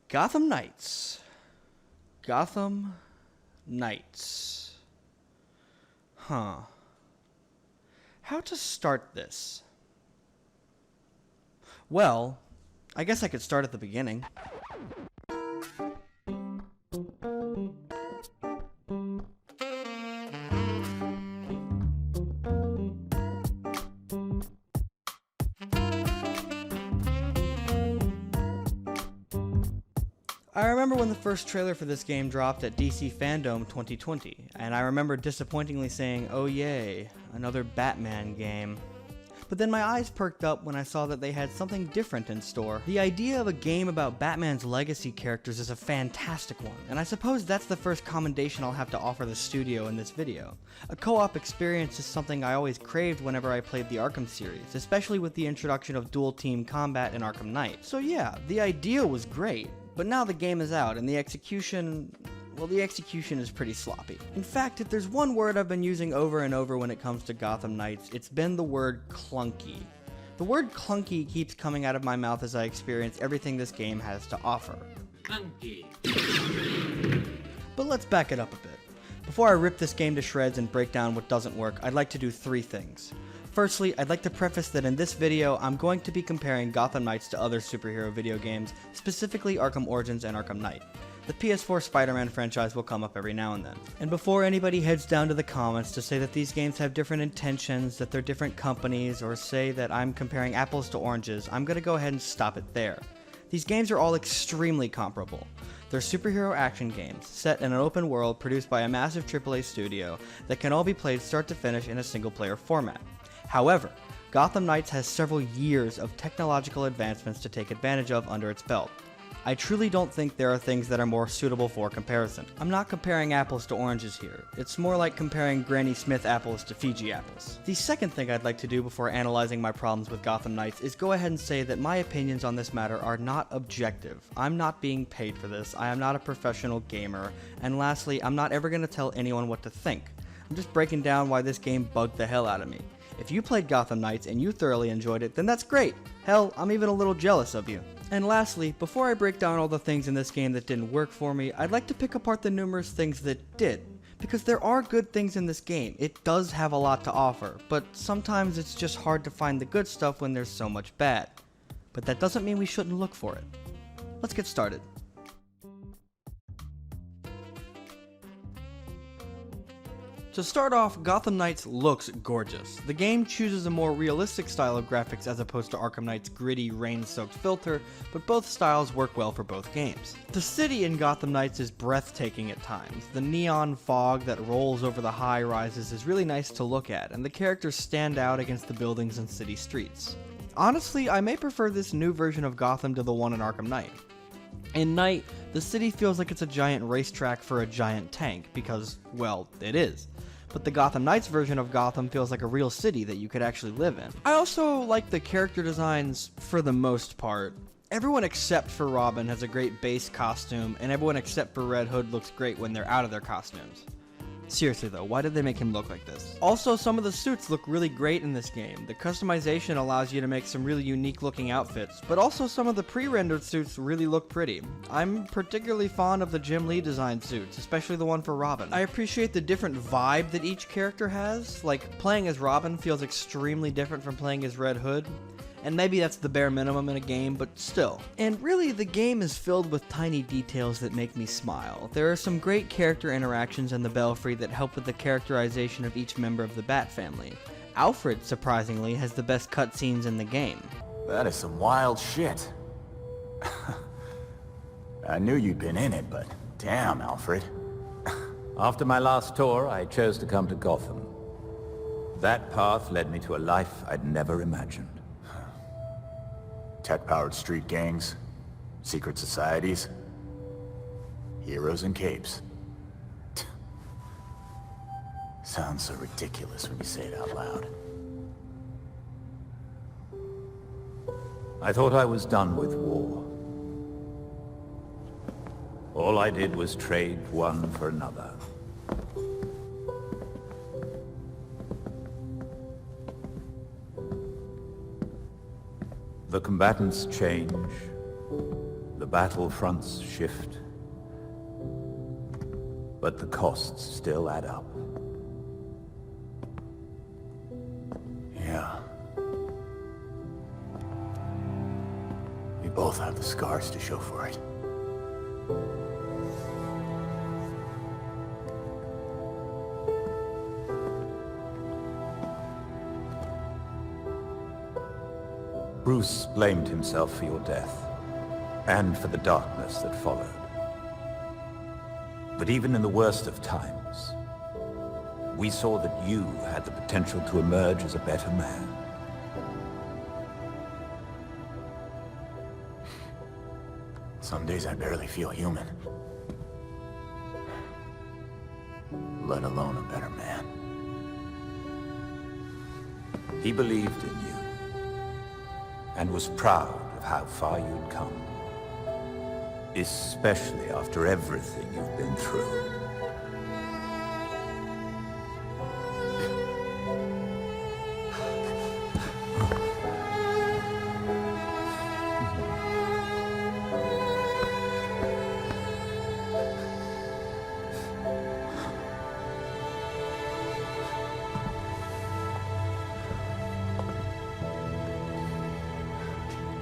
Gotham Knights. Gotham Knights. Huh. How to start this? Well, I guess I could start at the beginning. I remember when the first trailer for this game dropped at DC Fandom 2020, and I remember disappointingly saying, oh yay, another Batman game. But then my eyes perked up when I saw that they had something different in store. The idea of a game about Batman's legacy characters is a fantastic one, and I suppose that's the first commendation I'll have to offer the studio in this video. A co-op experience is something I always craved whenever I played the Arkham series, especially with the introduction of dual team combat in Arkham Knight. So yeah, the idea was great. But now the game is out, and the execution is pretty sloppy. In fact, if there's one word I've been using over and over when it comes to Gotham Knights, it's been the word clunky. The word clunky keeps coming out of my mouth as I experience everything this game has to offer. Clunky. But let's back it up a bit. Before I rip this game to shreds and break down what doesn't work, I'd like to do three things. Firstly, I'd like to preface that in this video, I'm going to be comparing Gotham Knights to other superhero video games, specifically Arkham Origins and Arkham Knight. The PS4 Spider-Man franchise will come up every now and then. And before anybody heads down to the comments to say that these games have different intentions, that they're different companies, or say that I'm comparing apples to oranges, I'm gonna go ahead and stop it there. These games are all extremely comparable. They're superhero action games, set in an open world produced by a massive AAA studio that can all be played start to finish in a single-player format. However, Gotham Knights has several years of technological advancements to take advantage of under its belt. I truly don't think there are things that are more suitable for comparison. I'm not comparing apples to oranges here. It's more like comparing Granny Smith apples to Fiji apples. The second thing I'd like to do before analyzing my problems with Gotham Knights is go ahead and say that my opinions on this matter are not objective. I'm not being paid for this, I am not a professional gamer, and lastly, I'm not ever going to tell anyone what to think. I'm just breaking down why this game bugged the hell out of me. If you played Gotham Knights and you thoroughly enjoyed it, then that's great. Hell, I'm even a little jealous of you. And lastly, before I break down all the things in this game that didn't work for me, I'd like to pick apart the numerous things that did. Because there are good things in this game, it does have a lot to offer, but sometimes it's just hard to find the good stuff when there's so much bad. But that doesn't mean we shouldn't look for it. Let's get started. To start off, Gotham Knights looks gorgeous. The game chooses a more realistic style of graphics as opposed to Arkham Knight's gritty, rain-soaked filter, but both styles work well for both games. The city in Gotham Knights is breathtaking at times. The neon fog that rolls over the high-rises is really nice to look at, and the characters stand out against the buildings and city streets. Honestly, I may prefer this new version of Gotham to the one in Arkham Knight. In Knight, the city feels like it's a giant racetrack for a giant tank, because, well, it is. But the Gotham Knights version of Gotham feels like a real city that you could actually live in. I also like the character designs for the most part. Everyone except for Robin has a great base costume, and everyone except for Red Hood looks great when they're out of their costumes. Seriously though, why did they make him look like this? Also, some of the suits look really great in this game. The customization allows you to make some really unique looking outfits, but also some of the pre-rendered suits really look pretty. I'm particularly fond of the Jim Lee designed suits, especially the one for Robin. I appreciate the different vibe that each character has, like playing as Robin feels extremely different from playing as Red Hood. And maybe that's the bare minimum in a game, but still. And really, the game is filled with tiny details that make me smile. There are some great character interactions in the Belfry that help with the characterization of each member of the Bat family. Alfred, surprisingly, has the best cutscenes in the game. That is some wild shit. I knew you'd been in it, but damn, Alfred. After my last tour, I chose to come to Gotham. That path led me to a life I'd never imagined. Tech-powered street gangs, secret societies, heroes in capes. Sounds so ridiculous when you say it out loud. I thought I was done with war. All I did was trade one for another. The combatants change, the battlefronts shift, but the costs still add up. Yeah. We both have the scars to show for it. Bruce blamed himself for your death, and for the darkness that followed. But even in the worst of times, we saw that you had the potential to emerge as a better man. Some days I barely feel human. Let alone a better man. He believed in you, and was proud of how far you'd come. Especially after everything you've been through.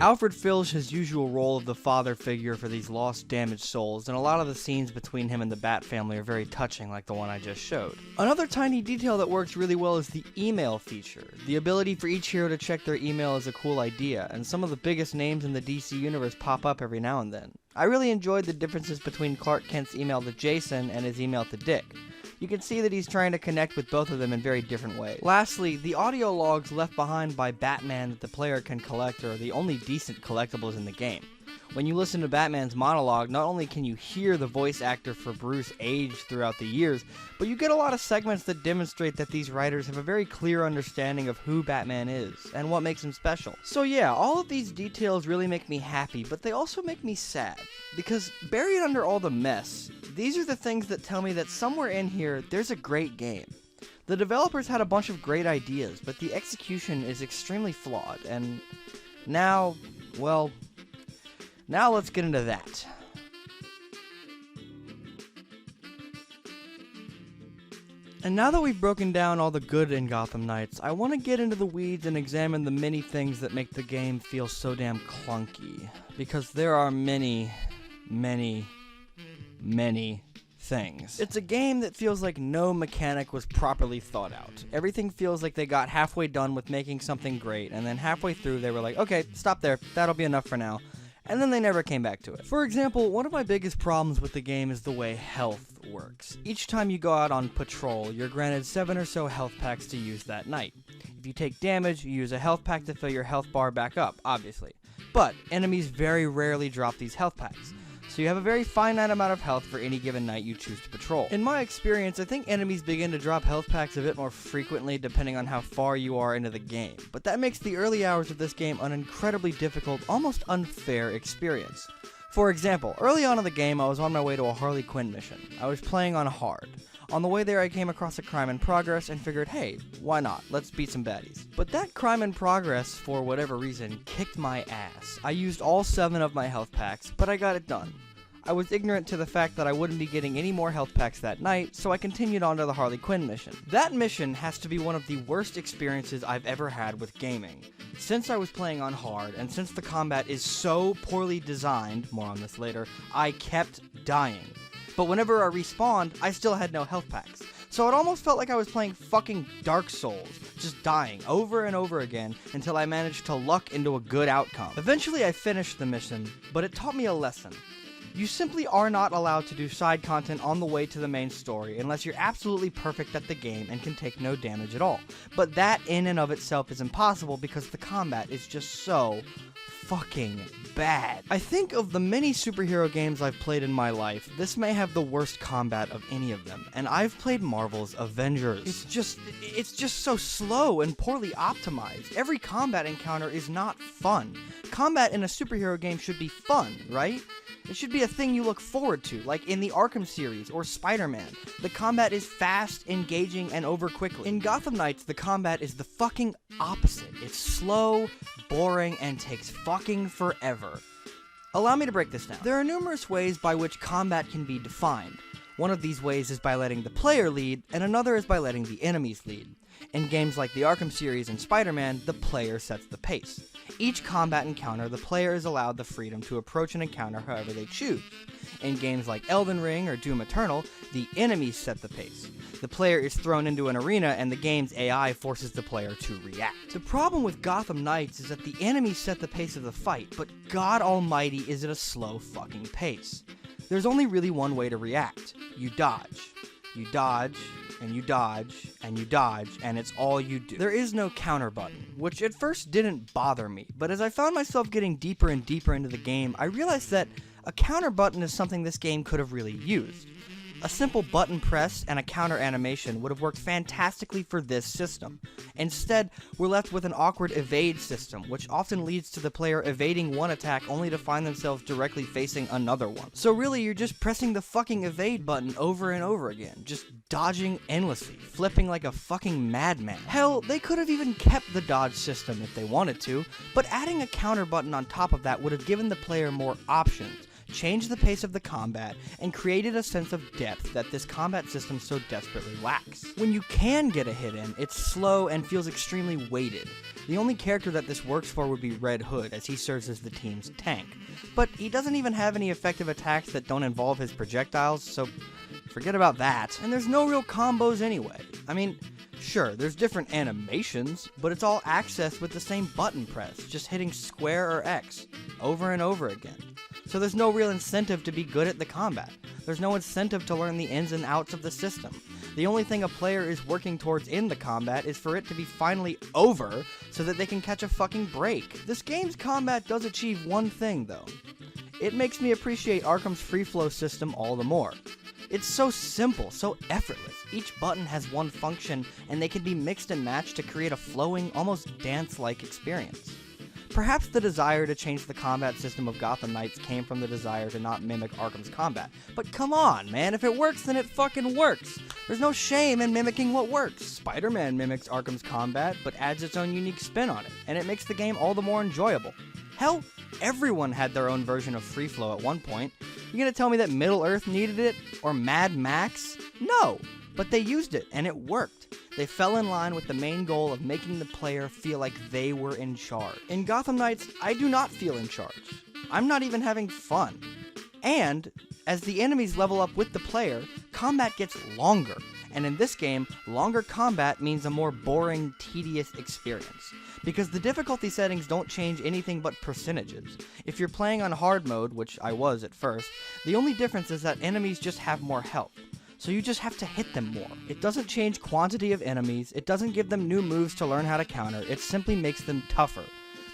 Alfred fills his usual role of the father figure for these lost, damaged souls, and a lot of the scenes between him and the Bat family are very touching, like the one I just showed. Another tiny detail that works really well is the email feature. The ability for each hero to check their email is a cool idea, and some of the biggest names in the DC universe pop up every now and then. I really enjoyed the differences between Clark Kent's email to Jason and his email to Dick. You can see that he's trying to connect with both of them in very different ways. Lastly, the audio logs left behind by Batman that the player can collect are the only decent collectibles in the game. When you listen to Batman's monologue, not only can you hear the voice actor for Bruce age throughout the years, but you get a lot of segments that demonstrate that these writers have a very clear understanding of who Batman is, and what makes him special. So yeah, all of these details really make me happy, but they also make me sad. Because buried under all the mess, these are the things that tell me that somewhere in here, there's a great game. The developers had a bunch of great ideas, but the execution is extremely flawed, and now, well, now let's get into that. And now that we've broken down all the good in Gotham Knights, I want to get into the weeds and examine the many things that make the game feel so damn clunky. Because there are many things. It's a game that feels like no mechanic was properly thought out. Everything feels like they got halfway done with making something great, and then halfway through they were like, okay, stop there, that'll be enough for now. And then they never came back to it. For example, one of my biggest problems with the game is the way health works. Each time you go out on patrol, you're granted 7 or so health packs to use that night. If you take damage, you use a health pack to fill your health bar back up, obviously. But enemies very rarely drop these health packs, so you have a very finite amount of health for any given night you choose to patrol. In my experience, I think enemies begin to drop health packs a bit more frequently depending on how far you are into the game, but that makes the early hours of this game an incredibly difficult, almost unfair experience. For example, early on in the game I was on my way to a Harley Quinn mission. I was playing on hard. On the way there I came across a crime in progress and figured, hey, why not? Let's beat some baddies. But that crime in progress, for whatever reason, kicked my ass. I used all 7 of my health packs, but I got it done. I was ignorant to the fact that I wouldn't be getting any more health packs that night, so I continued on to the Harley Quinn mission. That mission has to be one of the worst experiences I've ever had with gaming. Since I was playing on hard, and since the combat is so poorly designed, more on this later, I kept dying. But whenever I respawned, I still had no health packs. So it almost felt like I was playing fucking Dark Souls, just dying over and over again until I managed to luck into a good outcome. Eventually I finished the mission, but it taught me a lesson. You simply are not allowed to do side content on the way to the main story unless you're absolutely perfect at the game and can take no damage at all. But that in and of itself is impossible because the combat is just so fucking bad. I think of the many superhero games I've played in my life, this may have the worst combat of any of them, and I've played Marvel's Avengers. It's just so slow and poorly optimized. Every combat encounter is not fun. Combat in a superhero game should be fun, right? It should be a thing you look forward to, like in the Arkham series or Spider-Man. The combat is fast, engaging, and over quickly. In Gotham Knights, the combat is the fucking opposite. It's slow, boring, and takes fucking forever. Allow me to break this down. There are numerous ways by which combat can be defined. One of these ways is by letting the player lead, and another is by letting the enemies lead. In games like the Arkham series and Spider-Man, the player sets the pace. Each combat encounter, the player is allowed the freedom to approach an encounter however they choose. In games like Elden Ring or Doom Eternal, the enemies set the pace. The player is thrown into an arena and the game's AI forces the player to react. The problem with Gotham Knights is that the enemies set the pace of the fight, but God Almighty is at a slow fucking pace. There's only really one way to react. You dodge. You dodge, and you dodge, and you dodge, and it's all you do. There is no counter button, which at first didn't bother me, but as I found myself getting deeper and deeper into the game, I realized that a counter button is something this game could have really used. A simple button press and a counter animation would have worked fantastically for this system. Instead, we're left with an awkward evade system, which often leads to the player evading one attack only to find themselves directly facing another one. So really, you're just pressing the fucking evade button over and over again, just dodging endlessly, flipping like a fucking madman. Hell, they could have even kept the dodge system if they wanted to, but adding a counter button on top of that would have given the player more options, changed the pace of the combat, and created a sense of depth that this combat system so desperately lacks. When you can get a hit in, it's slow and feels extremely weighted. The only character that this works for would be Red Hood, as he serves as the team's tank. But he doesn't even have any effective attacks that don't involve his projectiles, so forget about that. And there's no real combos anyway. I mean, sure, there's different animations, but it's all accessed with the same button press, just hitting square or X, over and over again. So there's no real incentive to be good at the combat. There's no incentive to learn the ins and outs of the system. The only thing a player is working towards in the combat is for it to be finally over so that they can catch a fucking break. This game's combat does achieve one thing though. It makes me appreciate Arkham's free flow system all the more. It's so simple, so effortless. Each button has one function and they can be mixed and matched to create a flowing, almost dance-like experience. Perhaps the desire to change the combat system of Gotham Knights came from the desire to not mimic Arkham's combat. But come on, man, if it works, then it fucking works. There's no shame in mimicking what works. Spider-Man mimics Arkham's combat, but adds its own unique spin on it, and it makes the game all the more enjoyable. Hell, everyone had their own version of free flow at one point. You gonna tell me that Middle-earth needed it? Or Mad Max? No! But they used it, and it worked. They fell in line with the main goal of making the player feel like they were in charge. In Gotham Knights, I do not feel in charge. I'm not even having fun. And, as the enemies level up with the player, combat gets longer. And in this game, longer combat means a more boring, tedious experience. Because the difficulty settings don't change anything but percentages. If you're playing on hard mode, which I was at first, the only difference is that enemies just have more health. So you just have to hit them more. It doesn't change quantity of enemies, it doesn't give them new moves to learn how to counter, it simply makes them tougher.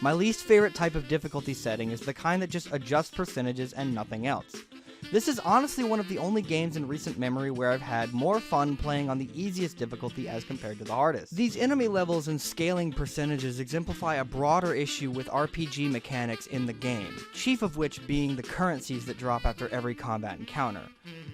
My least favorite type of difficulty setting is the kind that just adjusts percentages and nothing else. This is honestly one of the only games in recent memory where I've had more fun playing on the easiest difficulty as compared to the hardest. These enemy levels and scaling percentages exemplify a broader issue with RPG mechanics in the game, chief of which being the currencies that drop after every combat encounter.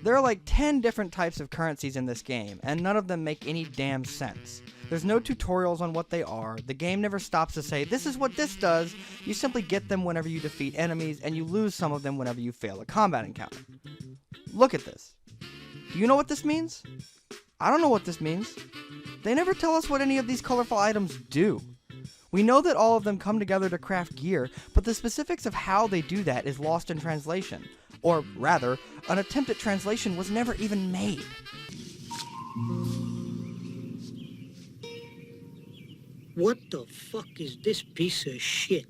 There are like 10 different types of currencies in this game, and none of them make any damn sense. There's no tutorials on what they are, the game never stops to say, this is what this does, you simply get them whenever you defeat enemies, and you lose some of them whenever you fail a combat encounter. Look at this. Do you know what this means? I don't know what this means. They never tell us what any of these colorful items do. We know that all of them come together to craft gear, but the specifics of how they do that is lost in translation. Or rather, an attempt at translation was never even made. What the fuck is this piece of shit?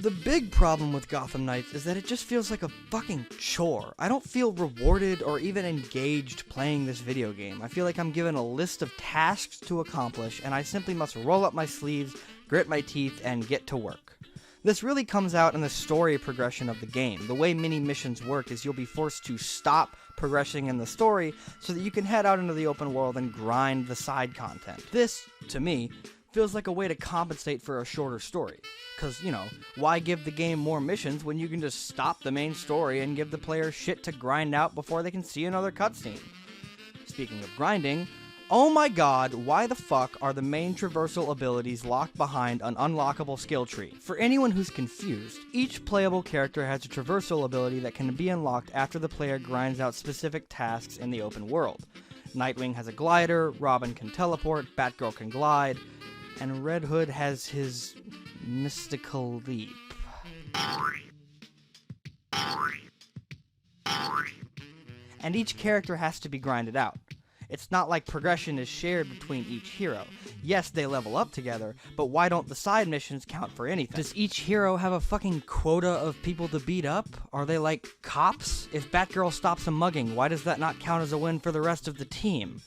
The big problem with Gotham Knights is that it just feels like a fucking chore. I don't feel rewarded or even engaged playing this video game. I feel like I'm given a list of tasks to accomplish, and I simply must roll up my sleeves, grit my teeth, and get to work. This really comes out in the story progression of the game. The way mini missions work is you'll be forced to stop progressing in the story so that you can head out into the open world and grind the side content. This, to me, feels like a way to compensate for a shorter story. Cause, you know, why give the game more missions when you can just stop the main story and give the player shit to grind out before they can see another cutscene? Speaking of grinding, Oh my god, why the fuck are the main traversal abilities locked behind an unlockable skill tree? For anyone who's confused, each playable character has a traversal ability that can be unlocked after the player grinds out specific tasks in the open world. Nightwing has a glider, Robin can teleport, Batgirl can glide, and Red Hood has his mystical leap. And each character has to be grinded out. It's not like progression is shared between each hero. Yes, they level up together, but why don't the side missions count for anything? Does each hero have a fucking quota of people to beat up? Are they like cops? If Batgirl stops a mugging, why does that not count as a win for the rest of the team?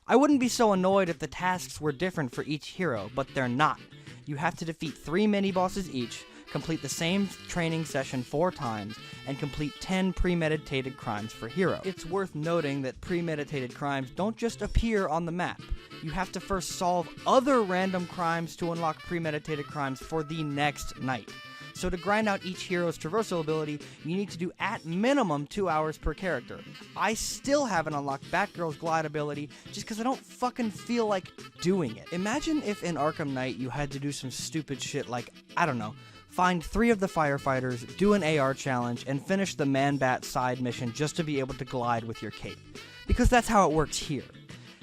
I wouldn't be so annoyed if the tasks were different for each hero, but they're not. You have to defeat 3 mini-bosses each, complete the same training session 4 times, and complete 10 premeditated crimes for hero. It's worth noting that premeditated crimes don't just appear on the map. You have to first solve other random crimes to unlock premeditated crimes for the next night. So to grind out each hero's traversal ability, you need to do at minimum 2 hours per character. I still haven't unlocked Batgirl's glide ability just because I don't fucking feel like doing it. Imagine if in Arkham Knight you had to do some stupid shit like, I don't know, find 3 of the firefighters, do an AR challenge, and finish the Man-Bat side mission just to be able to glide with your cape. Because that's how it works here.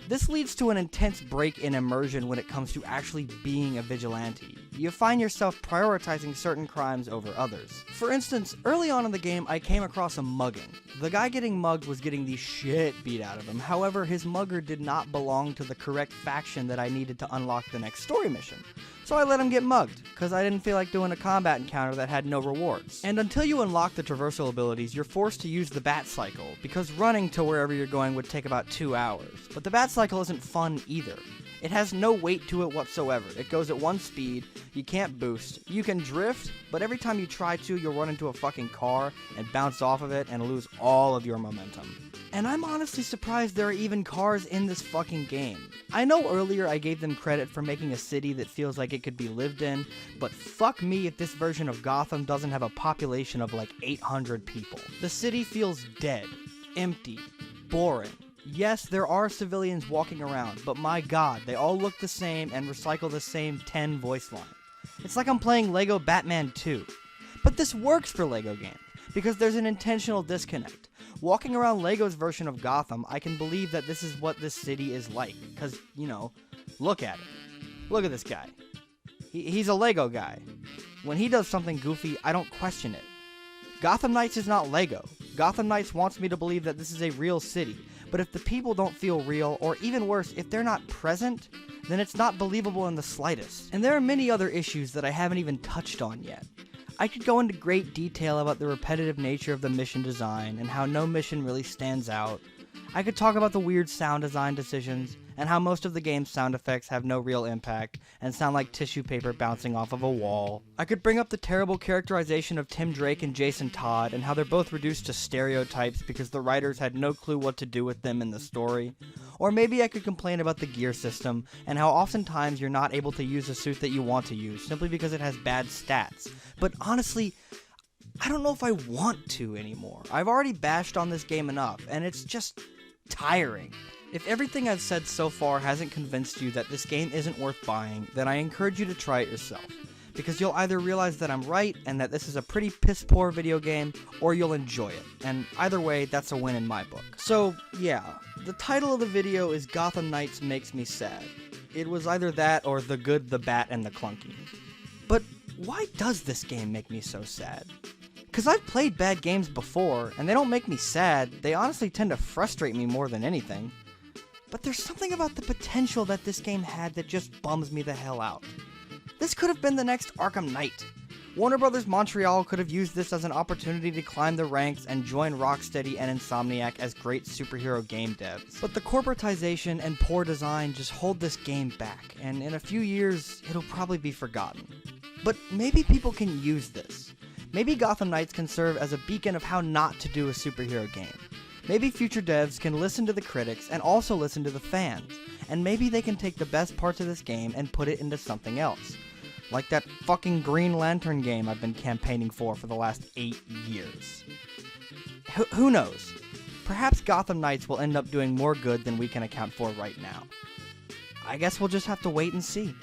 This leads to an intense break in immersion when it comes to actually being a vigilante. You find yourself prioritizing certain crimes over others. For instance, early on in the game, I came across a mugging. The guy getting mugged was getting the shit beat out of him. However, his mugger did not belong to the correct faction that I needed to unlock the next story mission. So I let him get mugged, because I didn't feel like doing a combat encounter that had no rewards. And until you unlock the traversal abilities, you're forced to use the bat cycle, because running to wherever you're going would take about 2 hours. But the bat cycle isn't fun either. It has no weight to it whatsoever. It goes at 1 speed, you can't boost, you can drift, but every time you try to, you'll run into a fucking car and bounce off of it and lose all of your momentum. And I'm honestly surprised there are even cars in this fucking game. I know earlier I gave them credit for making a city that feels like it could be lived in, but fuck me if this version of Gotham doesn't have a population of like 800 people. The city feels dead, empty, boring. Yes, there are civilians walking around, but my god, they all look the same and recycle the same 10 voice lines. It's like I'm playing Lego Batman 2. But this works for Lego games, because there's an intentional disconnect. Walking around Lego's version of Gotham, I can believe that this is what this city is like, because, you know, look at it. Look at this guy. He's a Lego guy. When he does something goofy, I don't question it. Gotham Knights is not Lego. Gotham Knights wants me to believe that this is a real city, but if the people don't feel real, or even worse, if they're not present, then it's not believable in the slightest. And there are many other issues that I haven't even touched on yet. I could go into great detail about the repetitive nature of the mission design and how no mission really stands out. I could talk about the weird sound design decisions and how most of the game's sound effects have no real impact and sound like tissue paper bouncing off of a wall. I could bring up the terrible characterization of Tim Drake and Jason Todd and how they're both reduced to stereotypes because the writers had no clue what to do with them in the story. Or maybe I could complain about the gear system and how oftentimes you're not able to use a suit that you want to use simply because it has bad stats. But honestly, I don't know if I want to anymore. I've already bashed on this game enough, and it's just tiring. If everything I've said so far hasn't convinced you that this game isn't worth buying, then I encourage you to try it yourself. Because you'll either realize that I'm right and that this is a pretty piss-poor video game, or you'll enjoy it. And either way, that's a win in my book. So, yeah, the title of the video is Gotham Knights Makes Me Sad. It was either that or The Good, the Bad, and the Clunky. But why does this game make me so sad? Because I've played bad games before, and they don't make me sad, they honestly tend to frustrate me more than anything. But there's something about the potential that this game had that just bums me the hell out. This could have been the next Arkham Knight. Warner Bros. Montreal could have used this as an opportunity to climb the ranks and join Rocksteady and Insomniac as great superhero game devs. But the corporatization and poor design just hold this game back, and in a few years, it'll probably be forgotten. But maybe people can use this. Maybe Gotham Knights can serve as a beacon of how not to do a superhero game. Maybe future devs can listen to the critics and also listen to the fans, and maybe they can take the best parts of this game and put it into something else. Like that fucking Green Lantern game I've been campaigning for the last 8 years. Who knows? Perhaps Gotham Knights will end up doing more good than we can account for right now. I guess we'll just have to wait and see.